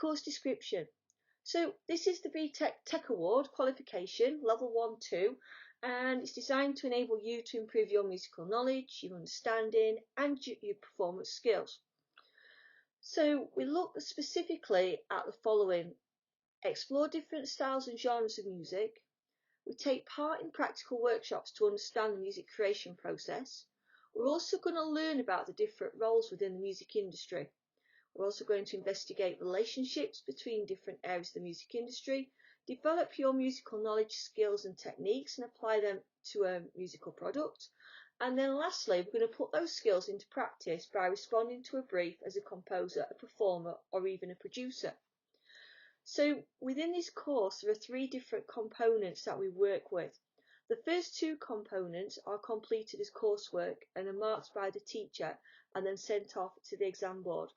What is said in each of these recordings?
Course description. So this is the BTEC Tech Award qualification, level 1-2, and it's designed to enable you to improve your musical knowledge, your understanding and your performance skills. So we look specifically at the following: explore different styles and genres of music. We take part in practical workshops to understand the music creation process. We're also going to learn about the different roles within the music industry. We're also going to investigate relationships between different areas of the music industry, develop your musical knowledge, skills and techniques and apply them to a musical product. And then lastly, we're going to put those skills into practice by responding to a brief as a composer, a performer or even a producer. So within this course, there are 3 different components that we work with. The first 2 components are completed as coursework and are marked by the teacher and then sent off to the exam board.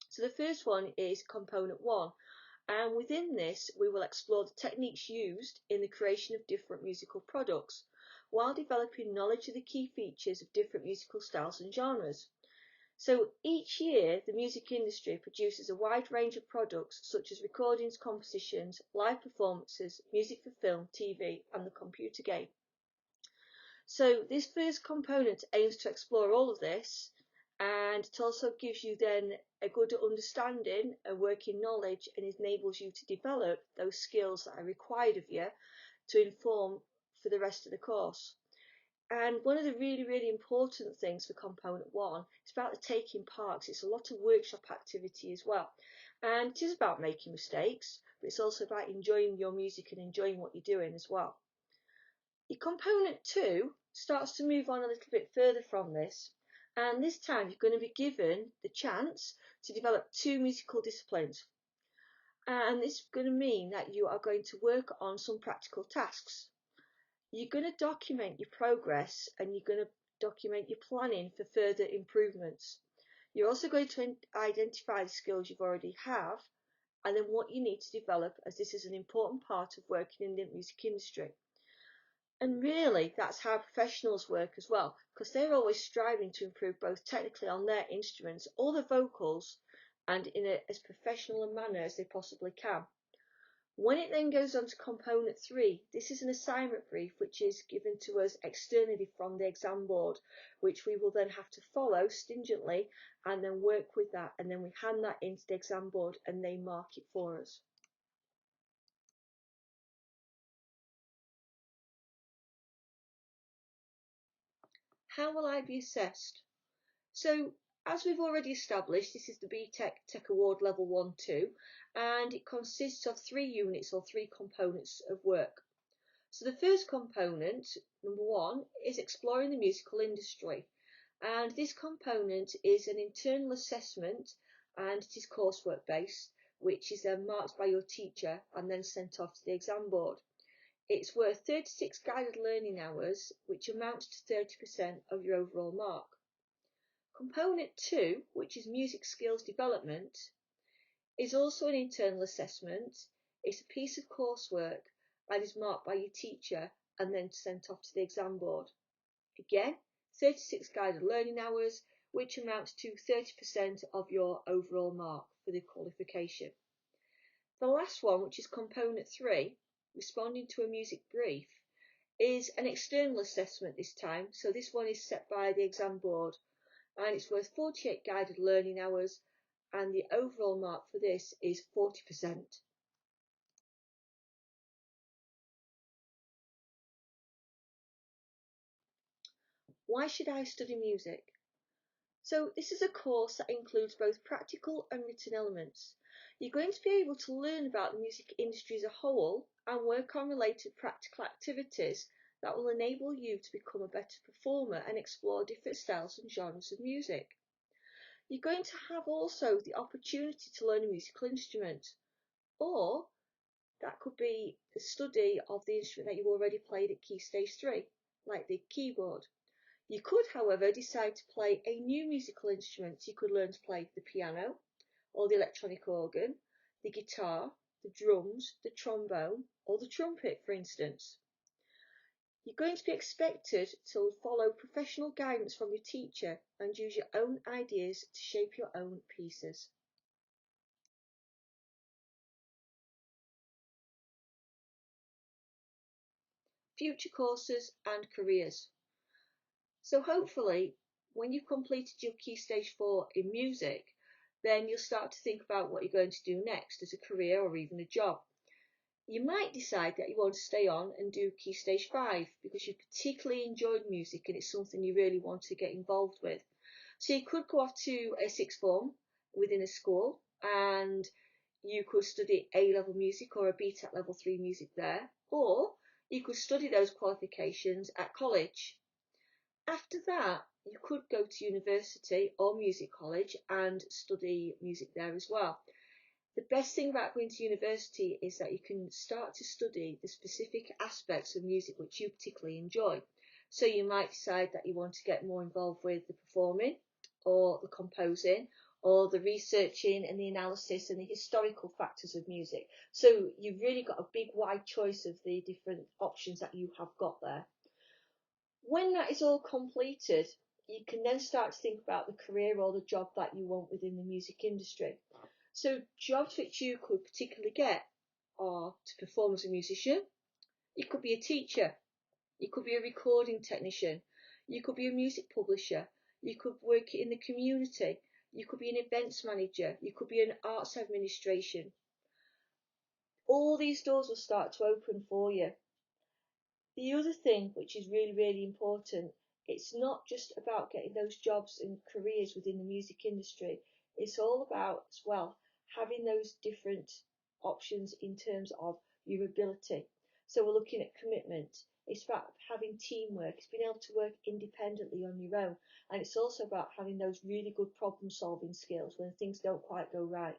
So the first one is component 1, and within this we will explore the techniques used in the creation of different musical products while developing knowledge of the key features of different musical styles and genres. So each year the music industry produces a wide range of products such as recordings, compositions, live performances, music for film, TV and the computer game. So this first component aims to explore all of this, and it also gives you then a good understanding and working knowledge and enables you to develop those skills that are required of you to inform for the rest of the course. And one of the really important things for component 1 is about the taking part. It's a lot of workshop activity as well, and it is about making mistakes, but it's also about enjoying your music and enjoying what you're doing as well. Your component 2 starts to move on a little bit further from this, and this time you're going to be given the chance to develop 2 musical disciplines, and this is going to mean that you are going to work on some practical tasks. You're going to document your progress and you're going to document your planning for further improvements. You're also going to identify the skills you've already have and then what you need to develop, as this is an important part of working in the music industry. And really that's how professionals work as well, because they're always striving to improve both technically on their instruments or the vocals and in as professional a manner as they possibly can. When it then goes on to component 3, this is an assignment brief which is given to us externally from the exam board, which we will then have to follow stringently and then work with that, and then we hand that into the exam board and they mark it for us. How will I be assessed? So as we've already established, this is the BTEC Tech Award level 1-2, and it consists of 3 units or 3 components of work. So the first component, number 1, is exploring the musical industry, and this component is an internal assessment and it is coursework based, which is then marked by your teacher and then sent off to the exam board. It's worth 36 guided learning hours, which amounts to 30% of your overall mark. Component 2, which is music skills development, is also an internal assessment. It's a piece of coursework and is marked by your teacher and then sent off to the exam board. Again, 36 guided learning hours, which amounts to 30% of your overall mark for the qualification. The last one, which is component 3, responding to a music brief, is an external assessment this time, so this one is set by the exam board and it's worth 48 guided learning hours, and the overall mark for this is 40%. Why should I study music? So this is a course that includes both practical and written elements. You're going to be able to learn about the music industry as a whole and work on related practical activities that will enable you to become a better performer and explore different styles and genres of music. You're going to have also the opportunity to learn a musical instrument, or that could be the study of the instrument that you already played at Key Stage 3, like the keyboard. You could, however, decide to play a new musical instrument. You could learn to play the piano, or the electronic organ, the guitar, the drums, the trombone, or the trumpet, for instance. You're going to be expected to follow professional guidance from your teacher and use your own ideas to shape your own pieces. future courses and careers. So hopefully when you've completed your Key Stage 4 in music, then you'll start to think about what you're going to do next as a career or even a job. You might decide that you want to stay on and do Key Stage 5 because you particularly enjoyed music and it's something you really want to get involved with. So you could go off to a sixth form within a school and you could study A-level music or a BTEC level 3 music there, or you could study those qualifications at college. After that, you could go to university or music college and study music there as well. The best thing about going to university is that you can start to study the specific aspects of music which you particularly enjoy. So you might decide that you want to get more involved with the performing or the composing or the researching and the analysis and the historical factors of music. So you've really got a big wide choice of the different options that you have got there. When that is all completed, you can then start to think about the career or the job that you want within the music industry. So jobs which you could particularly get are to perform as a musician. You could be a teacher. You could be a recording technician. You could be a music publisher. You could work in the community. You could be an events manager. You could be an arts administration. All these doors will start to open for you. The other thing, which is really, really important, it's not just about getting those jobs and careers within the music industry. It's all about, as well, having those different options in terms of your ability. So we're looking at commitment. It's about having teamwork. It's being able to work independently on your own. And it's also about having those really good problem solving skills when things don't quite go right.